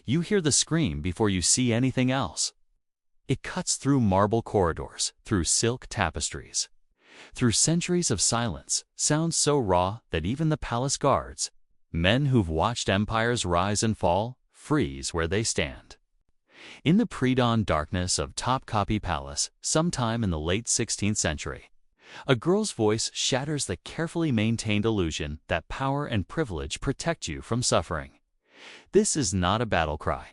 You hear the scream before you see anything else. It cuts through marble corridors, through silk tapestries, through centuries of silence, sounds so raw that even the palace guards, men who've watched empires rise and fall, freeze where they stand. In the pre-dawn darkness of Topkapi Palace, sometime in the late 16th century, a girl's voice shatters the carefully maintained illusion that power and privilege protect you from suffering. This is not a battle cry.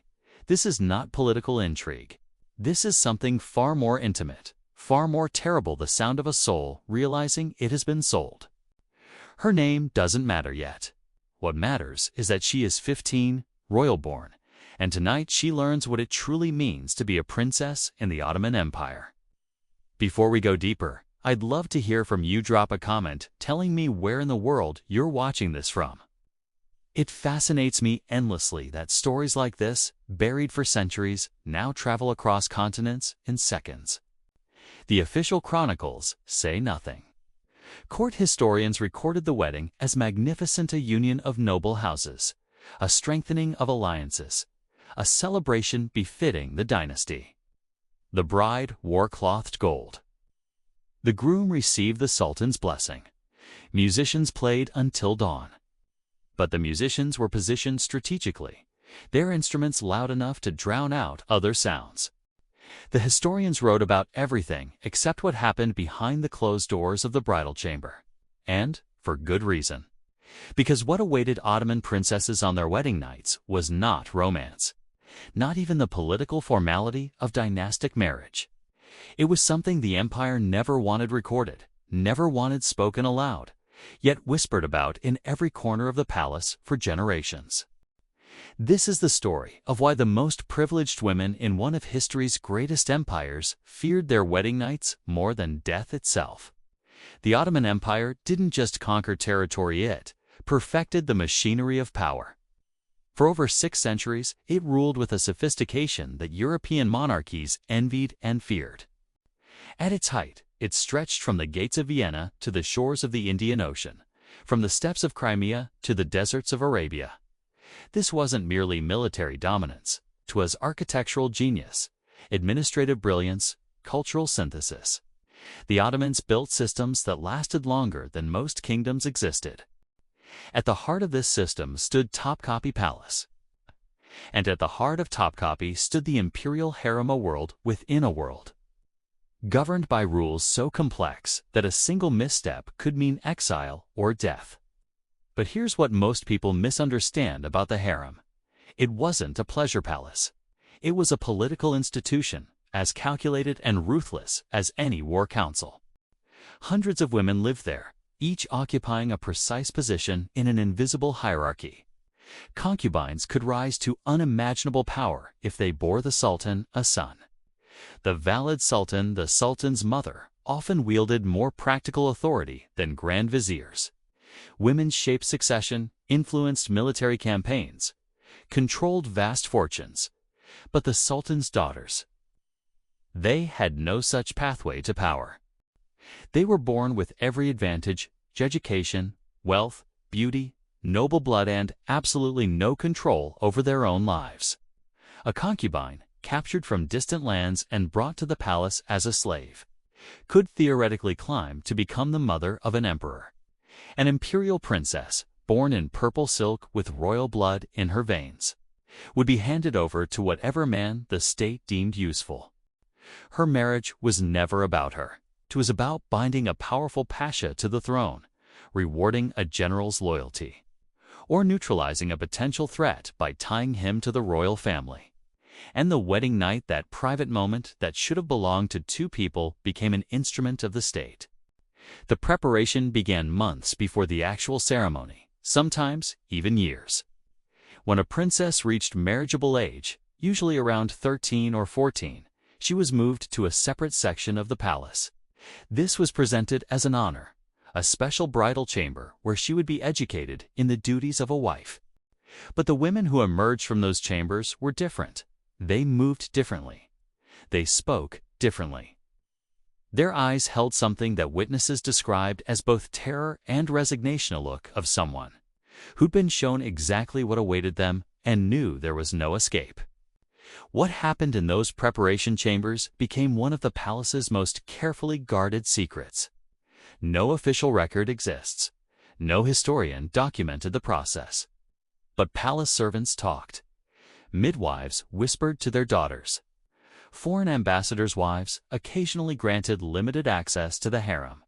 This is not political intrigue. This is something far more intimate, far more terrible, the sound of a soul realizing it has been sold. Her name doesn't matter yet. What matters is that she is 15, royal-born, and tonight she learns what it truly means to be a princess in the Ottoman Empire. Before we go deeper, I'd love to hear from you. Drop a comment telling me where in the world you're watching this from. It fascinates me endlessly that stories like this, buried for centuries, now travel across continents in seconds. The official chronicles say nothing. Court historians recorded the wedding as magnificent, a union of noble houses, a strengthening of alliances, a celebration befitting the dynasty. The bride wore clothed gold. The groom received the Sultan's blessing. Musicians played until dawn. But the musicians were positioned strategically, their instruments loud enough to drown out other sounds. The historians wrote about everything except what happened behind the closed doors of the bridal chamber. And for good reason. Because what awaited Ottoman princesses on their wedding nights was not romance, not even the political formality of dynastic marriage. It was something the empire never wanted recorded, never wanted spoken aloud, yet whispered about in every corner of the palace for generations. This is the story of why the most privileged women in one of history's greatest empires feared their wedding nights more than death itself. The Ottoman Empire didn't just conquer territory, it perfected the machinery of power. For over 6 centuries, it ruled with a sophistication that European monarchies envied and feared. At its height, it stretched from the gates of Vienna to the shores of the Indian Ocean, from the steppes of Crimea to the deserts of Arabia. This wasn't merely military dominance. 'Twas architectural genius, administrative brilliance, cultural synthesis. The Ottomans built systems that lasted longer than most kingdoms existed. At the heart of this system stood Topkapi Palace. And at the heart of Topkapi stood the imperial harem, a world within a world, governed by rules so complex that a single misstep could mean exile or death. But here's what most people misunderstand about the harem. It wasn't a pleasure palace. It was a political institution, as calculated and ruthless as any war council. Hundreds of women lived there, each occupying a precise position in an invisible hierarchy. Concubines could rise to unimaginable power if they bore the Sultan a son. The valid Sultan, the Sultan's mother, often wielded more practical authority than grand viziers. Women shaped succession, influenced military campaigns, controlled vast fortunes. But the Sultan's daughters, they had no such pathway to power. They were born with every advantage: education, wealth, beauty, noble blood, and absolutely no control over their own lives. A concubine, captured from distant lands and brought to the palace as a slave, could theoretically climb to become the mother of an emperor. An imperial princess, born in purple silk with royal blood in her veins, would be handed over to whatever man the state deemed useful. Her marriage was never about her. It was about binding a powerful pasha to the throne, rewarding a general's loyalty, or neutralizing a potential threat by tying him to the royal family. And the wedding night, that private moment that should have belonged to 2 people, became an instrument of the state. The preparation began months before the actual ceremony, sometimes even years. When a princess reached marriageable age, usually around 13 or 14, she was moved to a separate section of the palace. This was presented as an honor, a special bridal chamber where she would be educated in the duties of a wife. But the women who emerged from those chambers were different. They moved differently. They spoke differently. Their eyes held something that witnesses described as both terror and resignation, a look of someone who'd been shown exactly what awaited them and knew there was no escape. What happened in those preparation chambers became one of the palace's most carefully guarded secrets. No official record exists. No historian documented the process. But palace servants talked. Midwives whispered to their daughters. Foreign ambassadors' wives, occasionally granted limited access to the harem,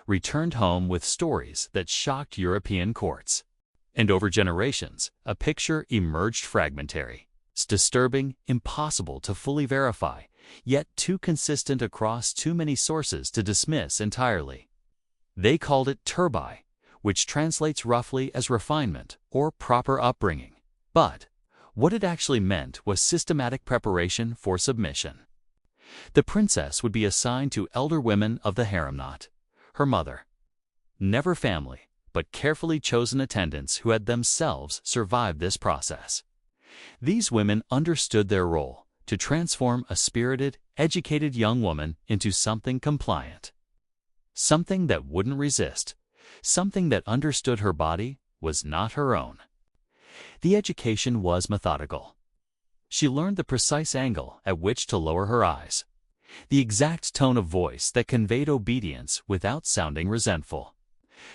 returned home with stories that shocked European courts. And over generations, a picture emerged fragmentary, disturbing, impossible to fully verify, yet too consistent across too many sources to dismiss entirely. They called it turbi, which translates roughly as refinement or proper upbringing. But what it actually meant was systematic preparation for submission. The princess would be assigned to elder women of the harem, not her mother. Never family, but carefully chosen attendants who had themselves survived this process. These women understood their role to transform a spirited, educated young woman into something compliant. Something that wouldn't resist, something that understood her body was not her own. The education was methodical. She learned the precise angle at which to lower her eyes, the exact tone of voice that conveyed obedience without sounding resentful,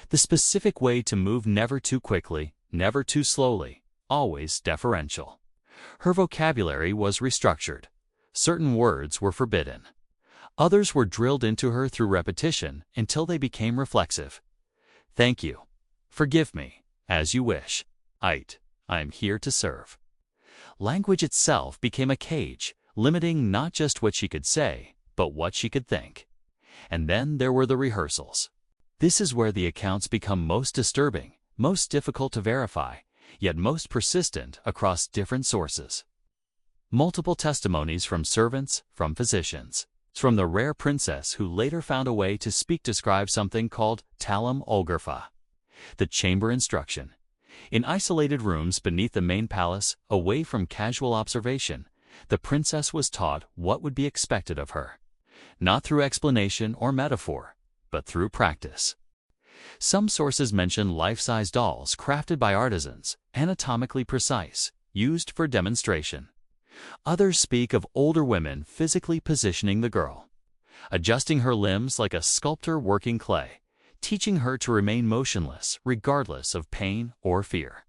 the specific way to move never too quickly, never too slowly, always deferential. Her vocabulary was restructured. Certain words were forbidden. Others were drilled into her through repetition until they became reflexive. Thank you. Forgive me. As you wish. I am here to serve. Language itself became a cage, limiting not just what she could say, but what she could think. And then there were the rehearsals. This is where the accounts become most disturbing, most difficult to verify, yet most persistent across different sources. Multiple testimonies from servants, from physicians, from the rare princess who later found a way to speak describe something called talim olgurfa, the chamber instruction. In isolated rooms beneath the main palace, away from casual observation, the princess was taught what would be expected of her, not through explanation or metaphor, but through practice. Some sources mention life-size dolls crafted by artisans, anatomically precise, used for demonstration. Others speak of older women physically positioning the girl, adjusting her limbs like a sculptor working clay, teaching her to remain motionless regardless of pain or fear.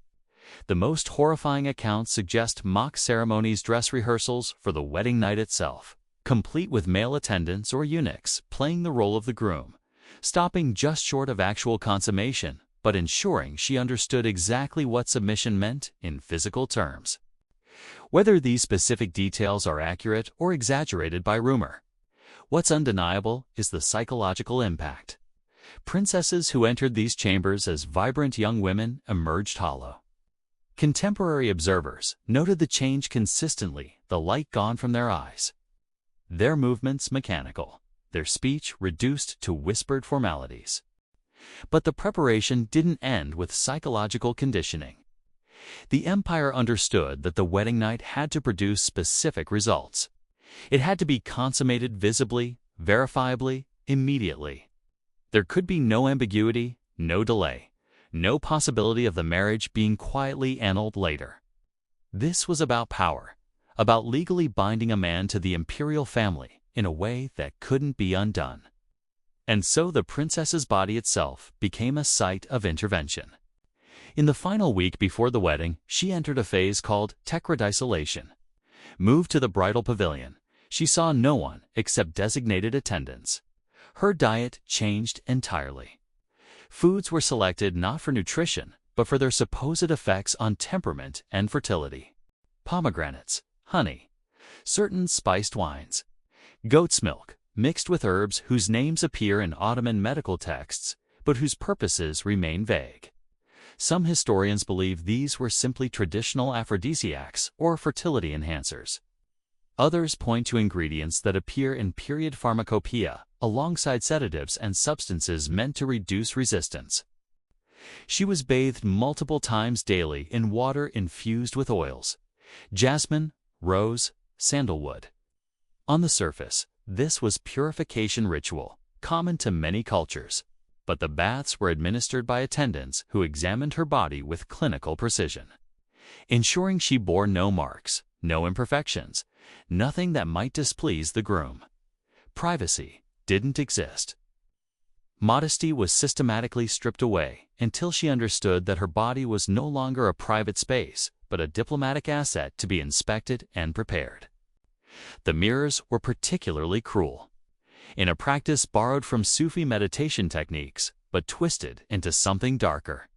The most horrifying accounts suggest mock ceremonies, dress rehearsals for the wedding night itself, complete with male attendants or eunuchs playing the role of the groom, stopping just short of actual consummation, but ensuring she understood exactly what submission meant in physical terms. Whether these specific details are accurate or exaggerated by rumor, what's undeniable is the psychological impact. Princesses who entered these chambers as vibrant young women emerged hollow. Contemporary observers noted the change consistently, the light gone from their eyes. Their movements mechanical, their speech reduced to whispered formalities. But the preparation didn't end with psychological conditioning. The empire understood that the wedding night had to produce specific results. It had to be consummated visibly, verifiably, immediately. There could be no ambiguity, no delay, no possibility of the marriage being quietly annulled later. This was about power, about legally binding a man to the imperial family in a way that couldn't be undone. And so the princess's body itself became a site of intervention. In the final week before the wedding, she entered a phase called techrodicylation. Moved to the bridal pavilion, she saw no one except designated attendants. Her diet changed entirely. Foods were selected not for nutrition, but for their supposed effects on temperament and fertility. Pomegranates, honey, certain spiced wines, goat's milk, mixed with herbs whose names appear in Ottoman medical texts, but whose purposes remain vague. Some historians believe these were simply traditional aphrodisiacs or fertility enhancers. Others point to ingredients that appear in period pharmacopoeia, alongside sedatives and substances meant to reduce resistance. She was bathed multiple times daily in water infused with oils, jasmine, rose, sandalwood. On the surface, this was purification ritual, common to many cultures, but the baths were administered by attendants who examined her body with clinical precision. ensuring she bore no marks, no imperfections, nothing that might displease the groom. Privacy didn't exist. Modesty was systematically stripped away until she understood that her body was no longer a private space, but a diplomatic asset to be inspected and prepared. The mirrors were particularly cruel. In a practice borrowed from Sufi meditation techniques, but twisted into something darker.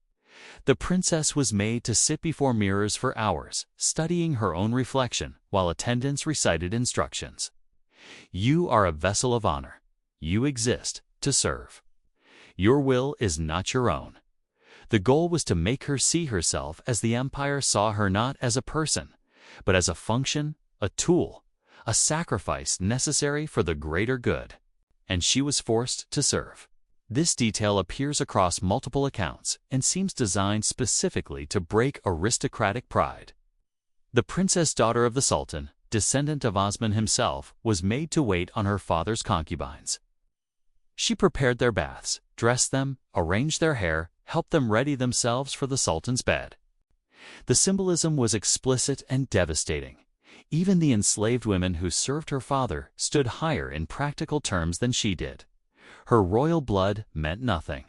The princess was made to sit before mirrors for hours, studying her own reflection while attendants recited instructions. You are a vessel of honor. You exist to serve. Your will is not your own. The goal was to make her see herself as the empire saw her, not as a person, but as a function, a tool, a sacrifice necessary for the greater good. And she was forced to serve. This detail appears across multiple accounts and seems designed specifically to break aristocratic pride. The princess daughter of the sultan, descendant of Osman himself, was made to wait on her father's concubines. She prepared their baths, dressed them, arranged their hair, helped them ready themselves for the sultan's bed. The symbolism was explicit and devastating. Even the enslaved women who served her father stood higher in practical terms than she did. Her royal blood meant nothing.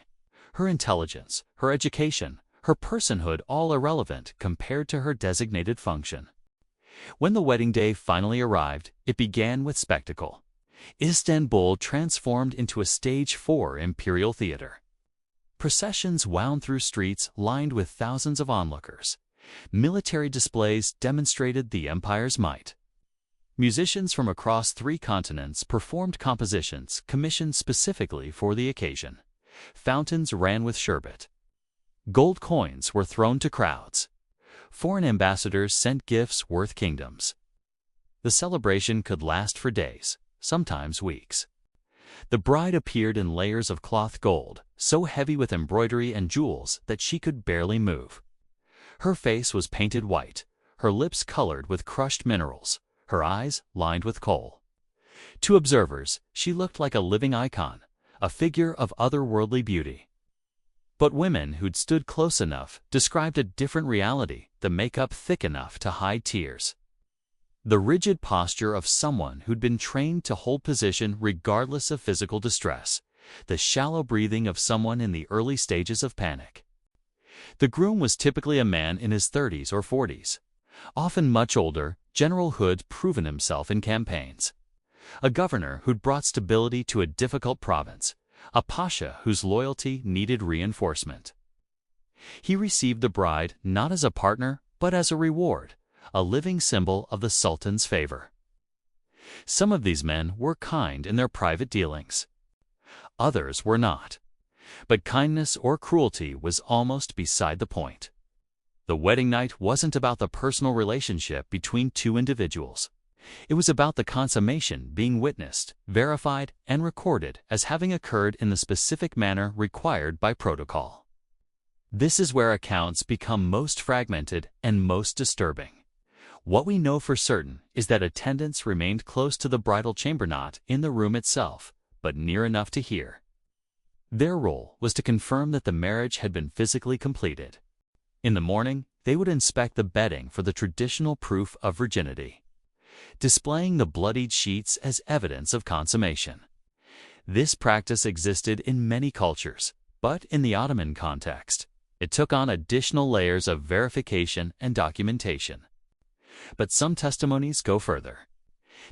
Her intelligence, her education, her personhood all irrelevant compared to her designated function. When the wedding day finally arrived, it began with spectacle. Istanbul transformed into a stage 4 imperial theater. Processions wound through streets lined with thousands of onlookers. Military displays demonstrated the empire's might. Musicians from across 3 continents performed compositions commissioned specifically for the occasion. Fountains ran with sherbet. Gold coins were thrown to crowds. Foreign ambassadors sent gifts worth kingdoms. The celebration could last for days, sometimes weeks. The bride appeared in layers of cloth gold, so heavy with embroidery and jewels that she could barely move. Her face was painted white, her lips colored with crushed minerals, her eyes lined with kohl. To observers, she looked like a living icon, a figure of otherworldly beauty. But women who'd stood close enough described a different reality, the makeup thick enough to hide tears. The rigid posture of someone who'd been trained to hold position regardless of physical distress, the shallow breathing of someone in the early stages of panic. The groom was typically a man in his 30s or 40s. Often much older, general who'd proven himself in campaigns. A governor who'd brought stability to a difficult province. A pasha whose loyalty needed reinforcement. He received the bride not as a partner, but as a reward, a living symbol of the sultan's favor. Some of these men were kind in their private dealings. Others were not. But kindness or cruelty was almost beside the point. The wedding night wasn't about the personal relationship between 2 individuals. It was about the consummation being witnessed, verified, and recorded as having occurred in the specific manner required by protocol. This is where accounts become most fragmented and most disturbing. What we know for certain is that attendants remained close to the bridal chamber, not in the room itself, but near enough to hear. Their role was to confirm that the marriage had been physically completed. In the morning, they would inspect the bedding for the traditional proof of virginity, displaying the bloodied sheets as evidence of consummation. This practice existed in many cultures, but in the Ottoman context, it took on additional layers of verification and documentation. But some testimonies go further.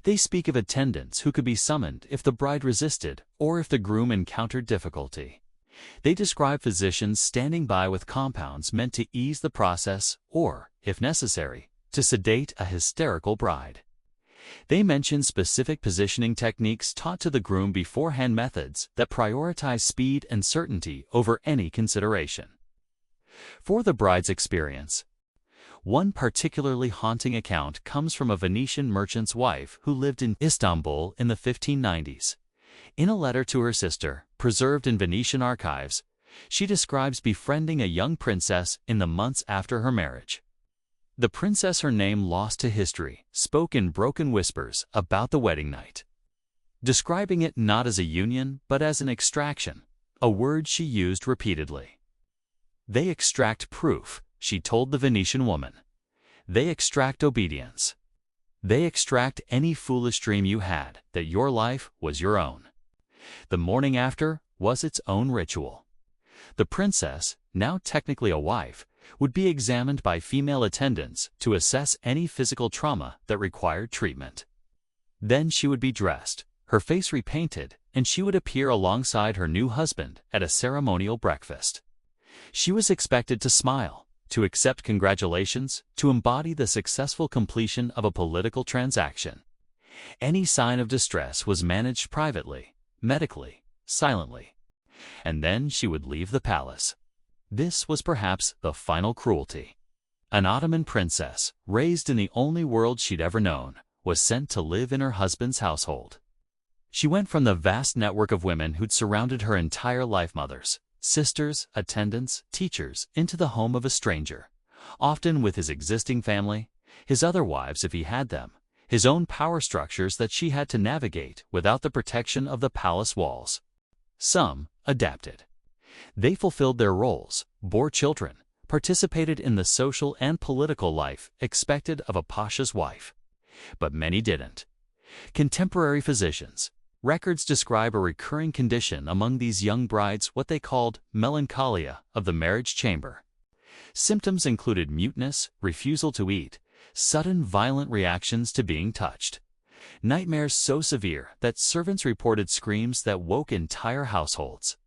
They speak of attendants who could be summoned if the bride resisted or if the groom encountered difficulty. They describe physicians standing by with compounds meant to ease the process or, if necessary, to sedate a hysterical bride. They mention specific positioning techniques taught to the groom beforehand, methods that prioritize speed and certainty over any consideration. For the bride's experience, one particularly haunting account comes from a Venetian merchant's wife who lived in Istanbul in the 1590s. In a letter to her sister, preserved in Venetian archives, she describes befriending a young princess in the months after her marriage. The princess, her name lost to history, spoke in broken whispers about the wedding night, describing it not as a union but as an extraction, a word she used repeatedly. They extract proof, she told the Venetian woman. They extract obedience. They extract any foolish dream you had that your life was your own. The morning after was its own ritual. The princess, now technically a wife, would be examined by female attendants to assess any physical trauma that required treatment. Then she would be dressed, her face repainted, and she would appear alongside her new husband at a ceremonial breakfast. She was expected to smile, to accept congratulations, to embody the successful completion of a political transaction. Any sign of distress was managed privately, medically, silently. And then she would leave the palace. This was perhaps the final cruelty. An Ottoman princess, raised in the only world she'd ever known, was sent to live in her husband's household. She went from the vast network of women who'd surrounded her entire life, mothers, sisters, attendants, teachers, into the home of a stranger, often with his existing family, his other wives if he had them, his own power structures that she had to navigate without the protection of the palace walls. Some adapted. They fulfilled their roles, bore children, participated in the social and political life expected of a pasha's wife. But many didn't. Contemporary physicians, records describe a recurring condition among these young brides, what they called melancholia of the marriage chamber. Symptoms included muteness, refusal to eat, sudden violent reactions to being touched. Nightmares so severe that servants reported screams that woke entire households.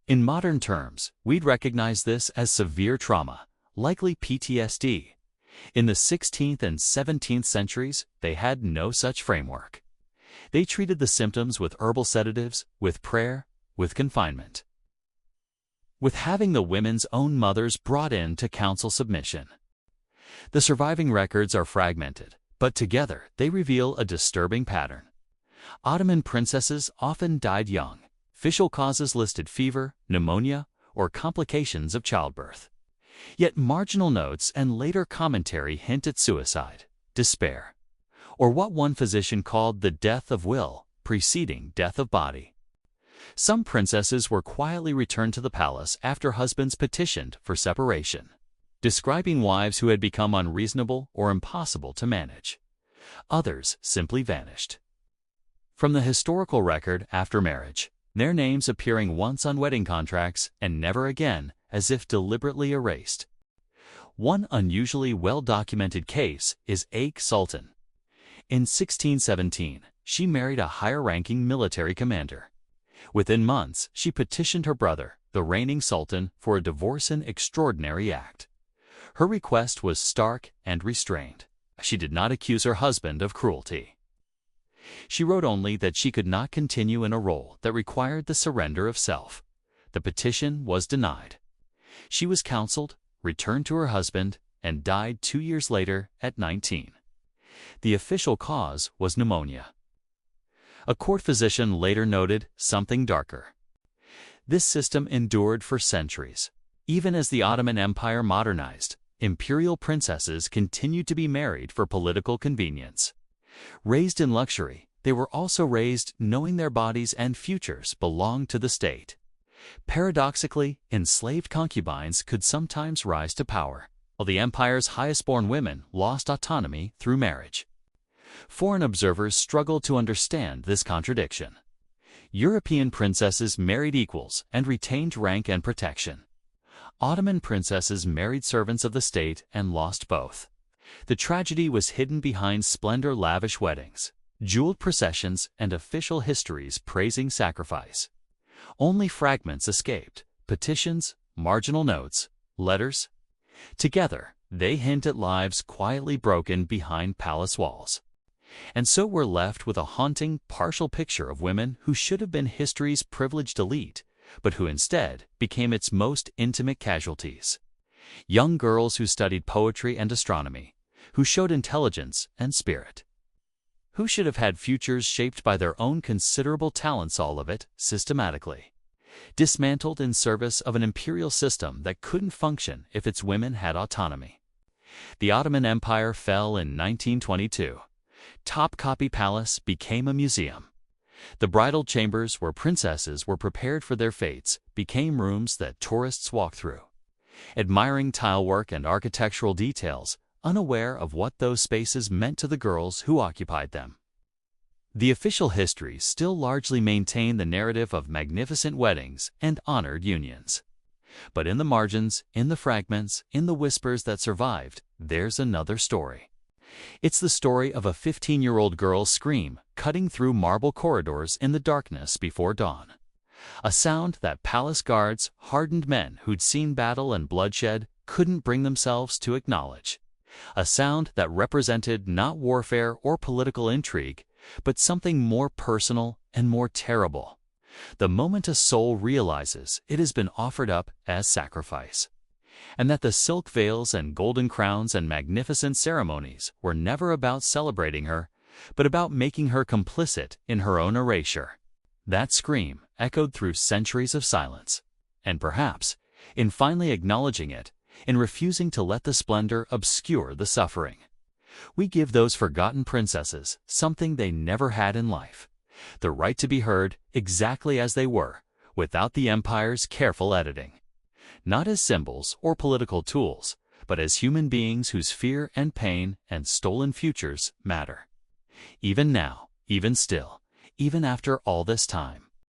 In modern terms, we'd recognize this as severe trauma, likely PTSD. In the 16th and 17th centuries, they had no such framework. They treated the symptoms with herbal sedatives, with prayer, with confinement. With having the women's own mothers brought in to counsel submission. The surviving records are fragmented, but together they reveal a disturbing pattern. Ottoman princesses often died young. Official causes listed fever, pneumonia, or complications of childbirth. Yet marginal notes and later commentary hint at suicide, despair, or what one physician called the death of will, preceding death of body. Some princesses were quietly returned to the palace after husbands petitioned for separation, describing wives who had become unreasonable or impossible to manage. Others simply vanished. From the historical record after marriage, their names appearing once on wedding contracts and never again, as if deliberately erased. One unusually well-documented case is Ake Sultan. In 1617, she married a higher-ranking military commander. Within months, she petitioned her brother, the reigning sultan, for a divorce, an extraordinary act. Her request was stark and restrained. She did not accuse her husband of cruelty. She wrote only that she could not continue in a role that required the surrender of self. The petition was denied. She was counseled, returned to her husband, and died 2 years later at 19. The official cause was pneumonia. A court physician later noted something darker. This system endured for centuries. Even as the Ottoman Empire modernized, imperial princesses continued to be married for political convenience. Raised in luxury, they were also raised knowing their bodies and futures belonged to the state. Paradoxically, enslaved concubines could sometimes rise to power, while the empire's highest-born women lost autonomy through marriage. Foreign observers struggled to understand this contradiction. European princesses married equals and retained rank and protection. Ottoman princesses married servants of the state and lost both. The tragedy was hidden behind splendor-lavish weddings, jeweled processions, and official histories praising sacrifice. Only fragments escaped: petitions, marginal notes, letters. Together, they hint at lives quietly broken behind palace walls. And so we're left with a haunting, partial picture of women who should have been history's privileged elite, but who instead became its most intimate casualties. Young girls who studied poetry and astronomy, who showed intelligence and spirit, who should have had futures shaped by their own considerable talents, all of it, systematically dismantled in service of an imperial system that couldn't function if its women had autonomy. The Ottoman Empire fell in 1922. Topkapi Palace became a museum. The bridal chambers where princesses were prepared for their fates became rooms that tourists walked through, admiring tile work and architectural details unaware of what those spaces meant to the girls who occupied them. The official histories still largely maintain the narrative of magnificent weddings and honored unions. But in the margins, in the fragments, in the whispers that survived, there's another story. It's the story of a 15-year-old girl's scream cutting through marble corridors in the darkness before dawn. A sound that palace guards, hardened men who'd seen battle and bloodshed, couldn't bring themselves to acknowledge. A sound that represented not warfare or political intrigue, but something more personal and more terrible. The moment a soul realizes it has been offered up as sacrifice, and that the silk veils and golden crowns and magnificent ceremonies were never about celebrating her, but about making her complicit in her own erasure. That scream echoed through centuries of silence, and perhaps, in finally acknowledging it, in refusing to let the splendor obscure the suffering, we give those forgotten princesses something they never had in life: the right to be heard exactly as they were, without the empire's careful editing. Not as symbols or political tools, but as human beings whose fear and pain and stolen futures matter. Even now, even still, even after all this time.